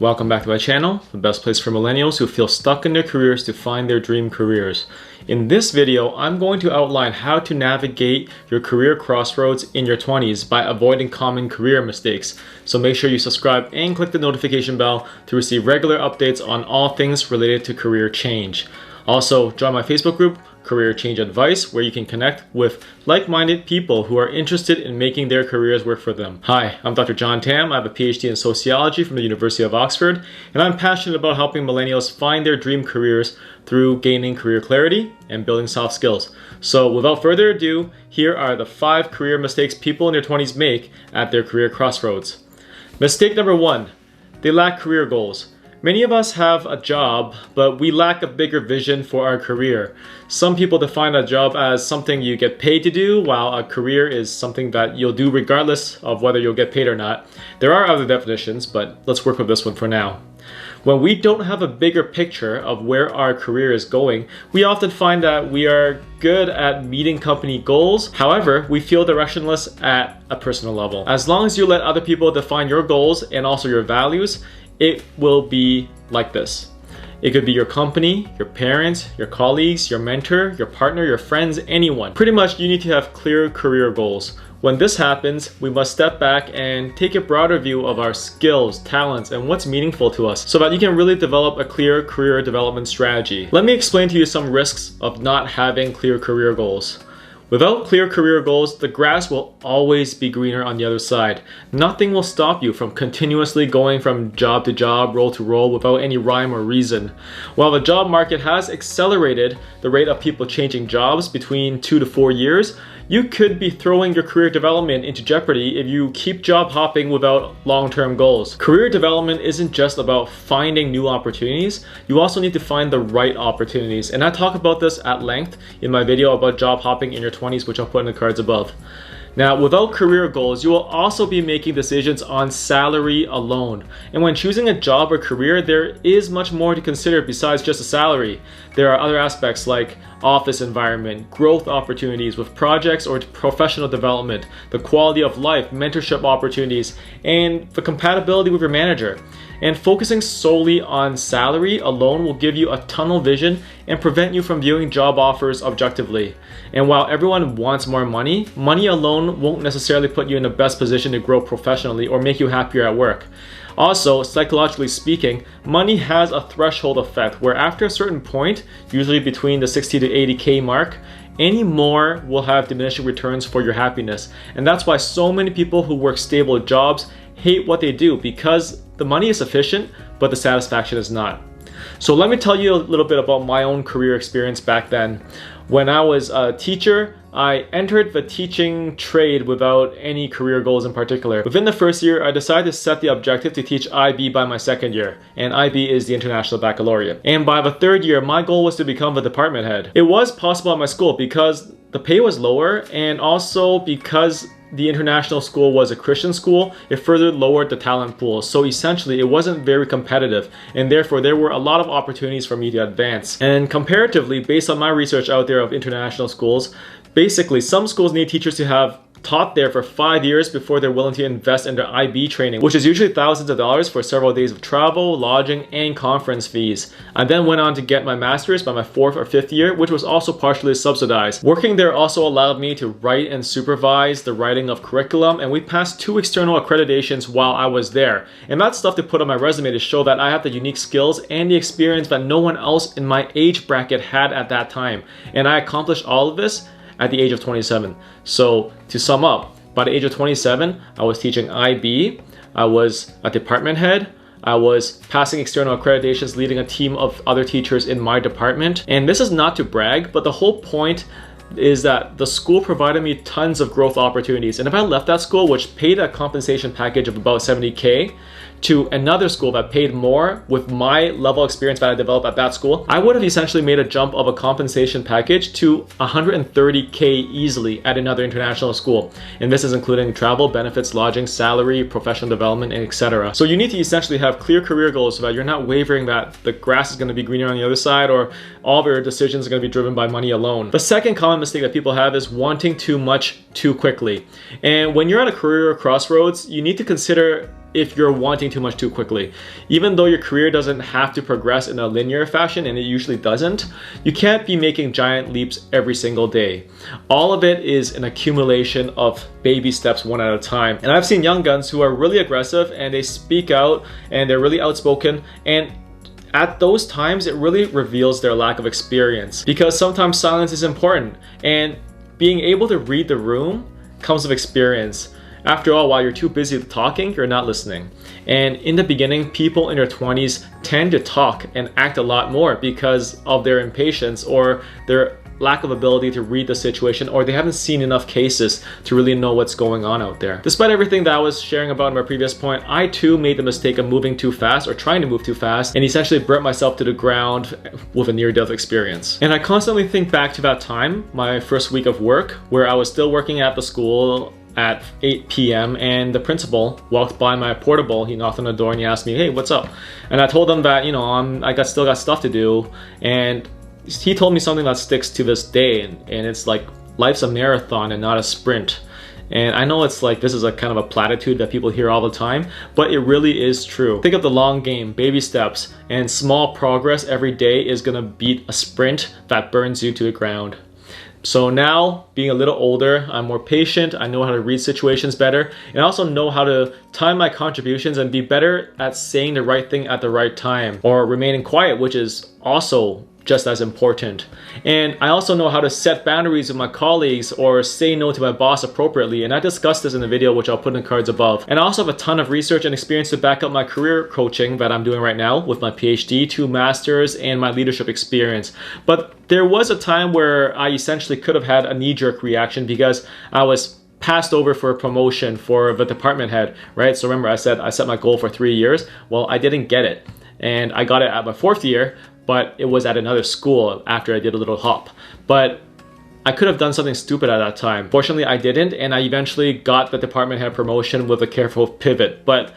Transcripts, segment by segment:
Welcome back to my channel, the best place for millennials who feel stuck in their careers to find their dream careers. In this video, I'm going to outline how to navigate your career crossroads in your 20s by avoiding common career mistakes. So make sure you subscribe and click the notification bell to receive regular updates on all things related to career change. Also, join my Facebook group, Career Change Advice, where you can connect with like-minded people who are interested in making their careers work for them. Hi, I'm Dr. John Tam. I have a PhD in sociology from the University of Oxford, and I'm passionate about helping millennials find their dream careers through gaining career clarity and building soft skills. So without further ado, here are the 5 career mistakes people in their 20s make at their career crossroads. Mistake number 1, they lack career goals. Many of us have a job, but we lack a bigger vision for our career. Some people define a job as something you get paid to do, while a career is something that you'll do regardless of whether you'll get paid or not. There are other definitions, but let's work with this one for now. When we don't have a bigger picture of where our career is going, we often find that we are good at meeting company goals. However, we feel directionless at a personal level. As long as you let other people define your goals and also your values, it will be like this. It could be your company, your parents, your colleagues, your mentor, your partner, your friends, anyone. Pretty much you need to have clear career goals. When this happens, we must step back and take a broader view of our skills, talents, and what's meaningful to us so that you can really develop a clear career development strategy. Let me explain to you some risks of not having clear career goals. Without clear career goals, the grass will always be greener on the other side. Nothing will stop you from continuously going from job to job, role to role without any rhyme or reason. While the job market has accelerated the rate of people changing jobs between 2 to 4 years, you could be throwing your career development into jeopardy if you keep job hopping without long-term goals. Career development isn't just about finding new opportunities, you also need to find the right opportunities. And I talk about this at length in my video about job hopping in your 20s, which I'll put in the cards above. Now, without career goals, you will also be making decisions on salary alone. And when choosing a job or career, there is much more to consider besides just a salary. There are other aspects like office environment, growth opportunities with projects or professional development, the quality of life, mentorship opportunities, and the compatibility with your manager. And focusing solely on salary alone will give you a tunnel vision and prevent you from viewing job offers objectively. And while everyone wants more money, money alone won't necessarily put you in the best position to grow professionally or make you happier at work. Also, psychologically speaking, money has a threshold effect where after a certain point, usually between the 60 to 80K mark, any more will have diminishing returns for your happiness. And that's why so many people who work stable jobs hate what they do, because the money is sufficient, but the satisfaction is not. So let me tell you a little bit about my own career experience back then. When I was a teacher, I entered the teaching trade without any career goals in particular. Within the first year, I decided to set the objective to teach IB by my second year, and IB is the International Baccalaureate. And by the third year, my goal was to become the department head. It was possible at my school because the pay was lower, and also because the international school was a Christian school, it further lowered the talent pool. So essentially, it wasn't very competitive, and therefore there were a lot of opportunities for me to advance. And comparatively, based on my research out there of international schools, basically some schools need teachers to have taught there for 5 years before they're willing to invest in their IB training, which is usually thousands of dollars for several days of travel, lodging, and conference fees. I then went on to get my master's by my 4th or 5th year, which was also partially subsidized. Working there also allowed me to write and supervise the writing of curriculum, and we passed 2 external accreditations while I was there. And that's stuff to put on my resume to show that I have the unique skills and the experience that no one else in my age bracket had at that time. And I accomplished all of this at the age of 27. So to sum up, by the age of 27, I was teaching IB, I was a department head, I was passing external accreditations, leading a team of other teachers in my department. And this is not to brag, but the whole point is that the school provided me tons of growth opportunities. And if I left that school, which paid a compensation package of about 70K, to another school that paid more with my level of experience that I developed at that school, I would have essentially made a jump of a compensation package to 130K easily at another international school. And this is including travel, benefits, lodging, salary, professional development, and etc. So you need to essentially have clear career goals so that you're not wavering that the grass is going to be greener on the other side or all of your decisions are going to be driven by money alone. The second common mistake that people have is wanting too much too quickly. And when you're at a career crossroads, you need to consider if you're wanting too much too quickly. Even though your career doesn't have to progress in a linear fashion, and it usually doesn't, you can't be making giant leaps every single day. All of it is an accumulation of baby steps one at a time. And I've seen young guns who are really aggressive and they speak out and they're really outspoken, and at those times it really reveals their lack of experience, because sometimes silence is important, and being able to read the room comes with experience. After all, while you're too busy talking, you're not listening. And in the beginning, people in their 20s tend to talk and act a lot more because of their impatience or their lack of ability to read the situation, or they haven't seen enough cases to really know what's going on out there. Despite everything that I was sharing about in my previous point, I too made the mistake of moving too fast or trying to move too fast, and essentially burnt myself to the ground with a near-death experience. And I constantly think back to that time, my first week of work, where I was still working at the school at 8 p.m. and the principal walked by my portable. He knocked on the door and he asked me, "Hey, what's up?" And I told him that, still got stuff to do, and he told me something that sticks to this day, and it's like, life's a marathon and not a sprint. And I know it's like, this is a kind of a platitude that people hear all the time, but it really is true. Think of the long game, baby steps, and small progress every day is gonna beat a sprint that burns you to the ground. So now, being a little older, I'm more patient, I know how to read situations better, and I also know how to time my contributions and be better at saying the right thing at the right time, or remaining quiet, which is also just as important. And I also know how to set boundaries with my colleagues or say no to my boss appropriately, and I discussed this in the video, which I'll put in the cards above. And I also have a ton of research and experience to back up my career coaching that I'm doing right now with my PhD, 2 masters, and my leadership experience. But there was a time where I essentially could have had a knee-jerk reaction because I was passed over for a promotion for the department head, right? So remember, I said I set my goal for 3 years. Well, I didn't get it, and I got it at my 4th year, but it was at another school after I did a little hop. But I could have done something stupid at that time. Fortunately, I didn't, and I eventually got the department head promotion with a careful pivot, but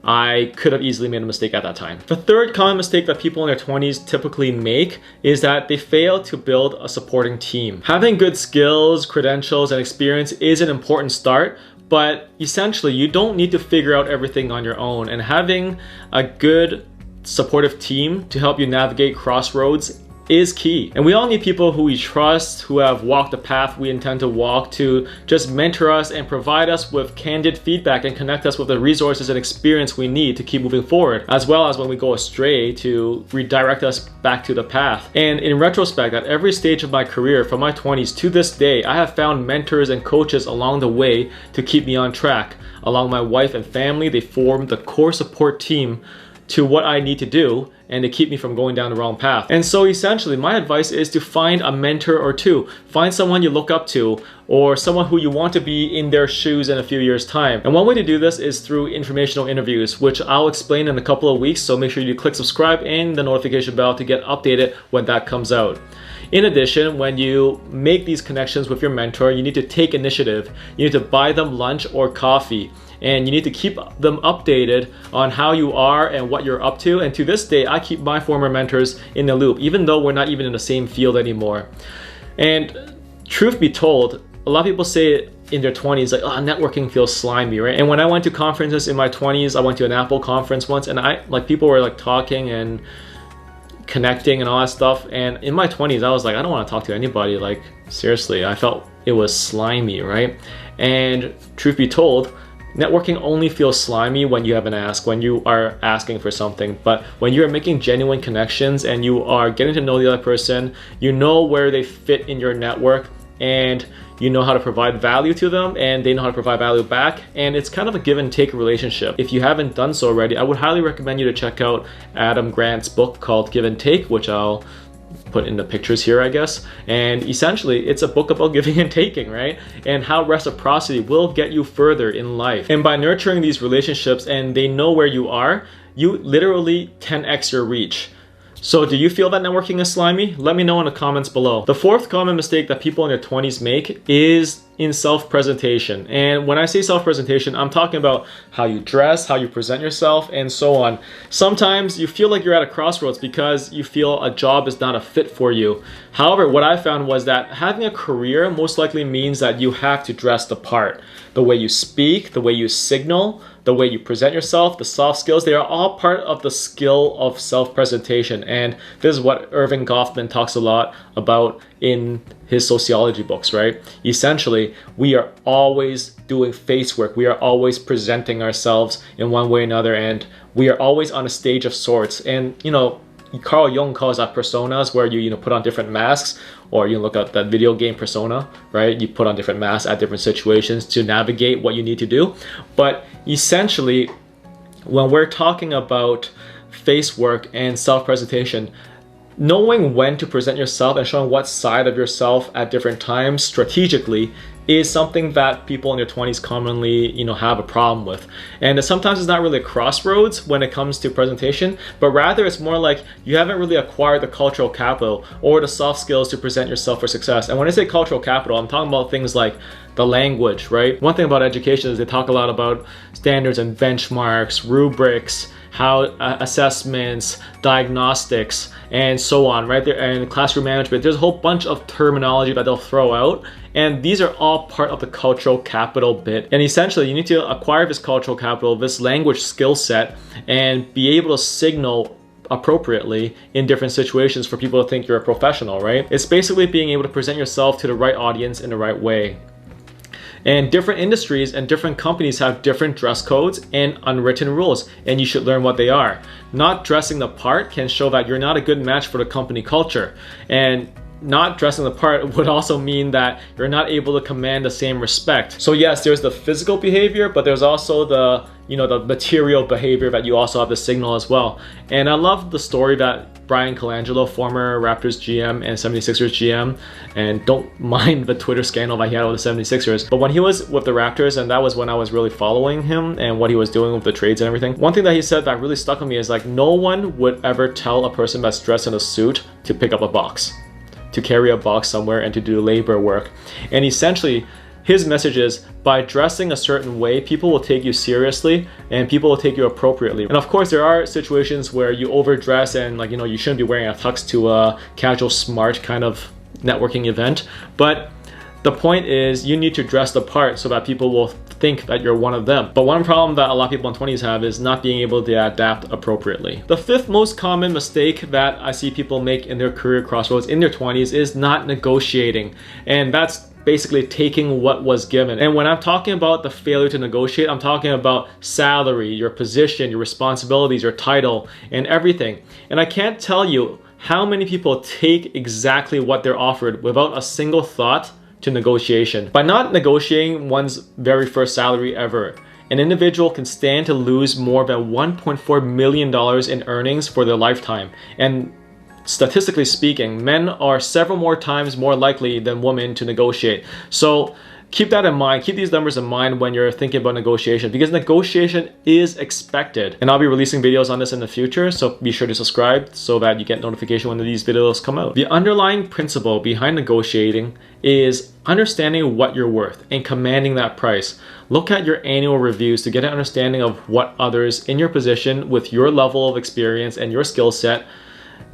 I could have easily made a mistake at that time. The third common mistake that people in their 20s typically make is that they fail to build a supporting team. Having good skills, credentials, and experience is an important start, but essentially you don't need to figure out everything on your own, and having a good supportive team to help you navigate Crossroads is key. And we all need people who we trust, who have walked the path we intend to walk, to just mentor us and provide us with candid feedback and connect us with the resources and experience we need to keep moving forward, as well as when we go astray to redirect us back to the path. And in retrospect, at every stage of my career, from my 20s to this day, I have found mentors and coaches along the way to keep me on track. Along my wife and family, they form the core support team to what I need to do and to keep me from going down the wrong path. And so essentially my advice is to find a mentor or two. Find someone you look up to, or someone who you want to be in their shoes in a few years' time. And one way to do this is through informational interviews, which I'll explain in a couple of weeks, so make sure you click subscribe and the notification bell to get updated when that comes out. In addition, when you make these connections with your mentor, you need to take initiative. You need to buy them lunch or coffee, and you need to keep them updated on how you are and what you're up to. And to this day, I keep my former mentors in the loop, even though we're not even in the same field anymore. And truth be told, a lot of people say in their 20s, like, oh, networking feels slimy, right? And when I went to conferences in my 20s, I went to an Apple conference once, and people were like talking and connecting and all that stuff, and in my 20s I was like, I don't want to talk to anybody. Like, seriously, I felt it was slimy, right? And truth be told, networking only feels slimy when you have an ask, when you are asking for something. But when you're making genuine connections and you are getting to know the other person, you know where they fit in your network, and you know how to provide value to them, and they know how to provide value back, and it's kind of a give and take relationship. If you haven't done so already, I would highly recommend you to check out Adam Grant's book called Give and Take, which I'll put in the pictures here, I guess. And essentially, it's a book about giving and taking, right? And how reciprocity will get you further in life. And by nurturing these relationships and they know where you are, you literally 10x your reach. So do you feel that networking is slimy? Let me know in the comments below. The fourth common mistake that people in their 20s make is in self-presentation. And when I say self-presentation, I'm talking about how you dress, how you present yourself, and so on. Sometimes you feel like you're at a crossroads because you feel a job is not a fit for you. However, what I found was that having a career most likely means that you have to dress the part. The way you speak, the way you signal, the way you present yourself, the soft skills, they are all part of the skill of self-presentation. And this is what Irving Goffman talks a lot about in his sociology books, right? Essentially, we are always doing face work. We are always presenting ourselves in one way or another, and we are always on a stage of sorts. And, Carl Jung calls that personas, where you put on different masks, or you look at that video game Persona, right? You put on different masks at different situations to navigate what you need to do. But essentially, when we're talking about face work and self-presentation, knowing when to present yourself and showing what side of yourself at different times strategically is something that people in their 20s commonly, have a problem with. And sometimes it's not really a crossroads when it comes to presentation, but rather it's more like you haven't really acquired the cultural capital or the soft skills to present yourself for success. And when I say cultural capital, I'm talking about things like the language, right? One thing about education is they talk a lot about standards and benchmarks, rubrics, how assessments, diagnostics, and so on, right there, and classroom management. There's a whole bunch of terminology that they'll throw out, and these are all part of the cultural capital bit. And essentially, you need to acquire this cultural capital, this language skill set, and be able to signal appropriately in different situations for people to think you're a professional, right? It's basically being able to present yourself to the right audience in the right way. And different industries and different companies have different dress codes and unwritten rules, and you should learn what they are. Not dressing the part can show that you're not a good match for the company culture. And not dressing the part would also mean that you're not able to command the same respect. So yes, there's the physical behavior, but there's also the material behavior that you also have to signal as well. And I love the story that Brian Colangelo, former Raptors GM and 76ers GM, and don't mind the Twitter scandal that he had with the 76ers, but when he was with the Raptors, and that was when I was really following him and what he was doing with the trades and everything, one thing that he said that really stuck with me is like, no one would ever tell a person that's dressed in a suit to pick up a box, to carry a box somewhere and to do labor work. And essentially, his message is, by dressing a certain way, people will take you seriously and people will take you appropriately. And of course, there are situations where you overdress and you shouldn't be wearing a tux to a casual smart kind of networking event. But the point is, you need to dress the part so that people will think that you're one of them. But one problem that a lot of people in 20s have is not being able to adapt appropriately. The fifth most common mistake that I see people make in their career crossroads in their 20s is not negotiating. And that's basically taking what was given. And when I'm talking about the failure to negotiate, I'm talking about salary, your position, your responsibilities, your title, and everything. And I can't tell you how many people take exactly what they're offered without a single thought to negotiation. By not negotiating one's very first salary ever, an individual can stand to lose more than $1.4 million in earnings for their lifetime. And statistically speaking, men are several more times more likely than women to negotiate. So keep that in mind. Keep these numbers in mind when you're thinking about negotiation, because negotiation is expected. And I'll be releasing videos on this in the future, so be sure to subscribe so that you get notification when these videos come out. The underlying principle behind negotiating is understanding what you're worth and commanding that price. Look at your annual reviews to get an understanding of what others in your position with your level of experience and your skill set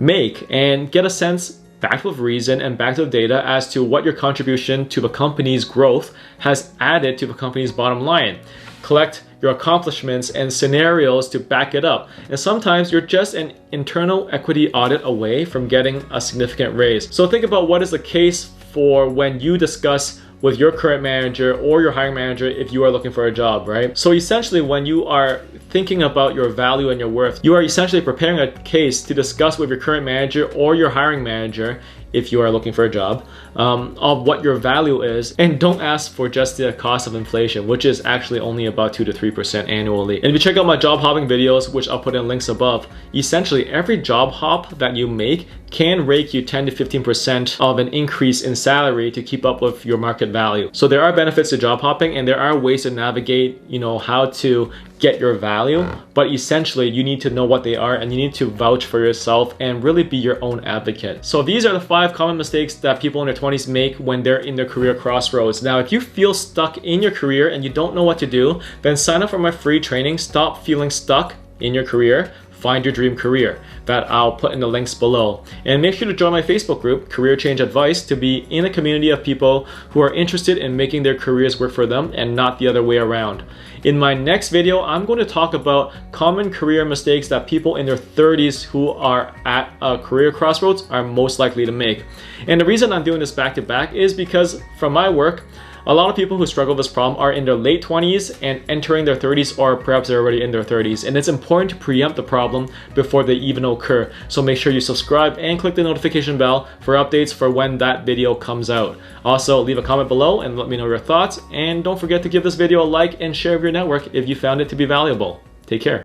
make, and get a sense, backed with reason and backed with data, as to what your contribution to the company's growth has added to the company's bottom line. Collect your accomplishments and scenarios to back it up. And sometimes you're just an internal equity audit away from getting a significant raise. So think about what is the case for when you discuss with your current manager or your hiring manager if you are looking for a job, right? So essentially, when you are thinking about your value and your worth, you are essentially preparing a case to discuss with your current manager or your hiring manager, if you are looking for a job, of what your value is. And don't ask for just the cost of inflation, which is actually only about 2 to 3% annually. And if you check out my job hopping videos, which I'll put in links above, essentially every job hop that you make can rake you 10 to 15% of an increase in salary to keep up with your market value. So there are benefits to job hopping, and there are ways to navigate, how to get your value, but essentially you need to know what they are, and you need to vouch for yourself and really be your own advocate. So these are the 5 common mistakes that people in their 20s make when they're in their career crossroads. Now, if you feel stuck in your career and you don't know what to do, then sign up for my free training, Stop Feeling Stuck in Your Career, Find Your Dream Career, that I'll put in the links below. And make sure to join my Facebook group, Career Change Advice, to be in a community of people who are interested in making their careers work for them and not the other way around. In my next video, I'm going to talk about common career mistakes that people in their 30s who are at a career crossroads are most likely to make. And the reason I'm doing this back to back is because from my work, a lot of people who struggle with this problem are in their late 20s and entering their 30s, or perhaps they're already in their 30s. And it's important to preempt the problem before they even occur. So make sure you subscribe and click the notification bell for updates for when that video comes out. Also, leave a comment below and let me know your thoughts. And don't forget to give this video a like and share with your network if you found it to be valuable. Take care.